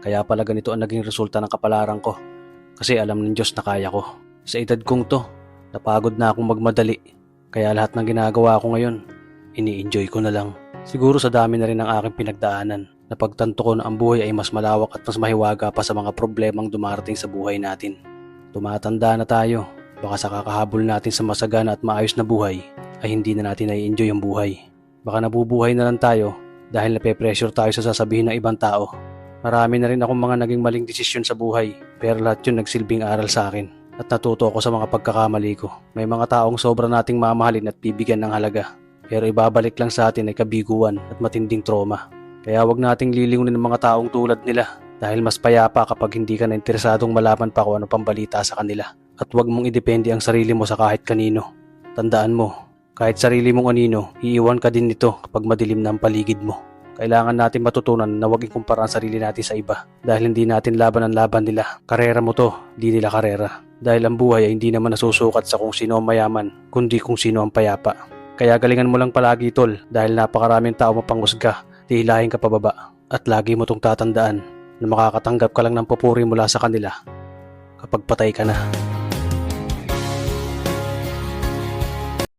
Kaya pala ganito ang naging resulta ng kapalaran ko. Kasi alam ng Diyos na kaya ko. Sa edad kong to, napagod na akong magmadali. Kaya lahat ng ginagawa ko ngayon, ini-enjoy ko na lang. Siguro sa dami na rin ng aking pinagdaanan, napagtanto ko na ang buhay ay mas malawak at mas mahiwaga pa sa mga problemang dumarating sa buhay natin. Tumatanda na tayo, baka sa kakahabol natin sa masagana at maayos na buhay, ay hindi na natin nai-enjoy ang buhay. Baka nabubuhay na lang tayo dahil nape-pressure tayo sa sasabihin ng ibang tao. Marami na rin akong mga naging maling desisyon sa buhay, pero lahat yun nagsilbing aral sa akin at natuto ako sa mga pagkakamali ko. May mga taong sobra nating mamahalin at bibigyan ng halaga, pero ibabalik lang sa atin ay kabiguan at matinding trauma. Kaya wag nating lilingunin ng mga taong tulad nila dahil mas payapa kapag hindi ka na interesadong malaman pa kung ano pang balita sa kanila. At wag mong idepende ang sarili mo sa kahit kanino. Tandaan mo, kahit sarili mong anino, iiwan ka din nito kapag madilim na ang paligid mo. Kailangan natin matutunan na huwag ikumpara ang sarili natin sa iba dahil hindi natin laban ang laban nila. Karera mo to, di nila karera. Dahil ang buhay ay hindi naman nasusukat sa kung sino ang mayaman, kundi kung sino ang payapa. Kaya galingan mo lang palagi tol dahil napakaraming tao mapanghusga, tihilahin ka pababa. At lagi mo tong tatandaan na makakatanggap ka lang ng papuri mula sa kanila kapag patay ka na.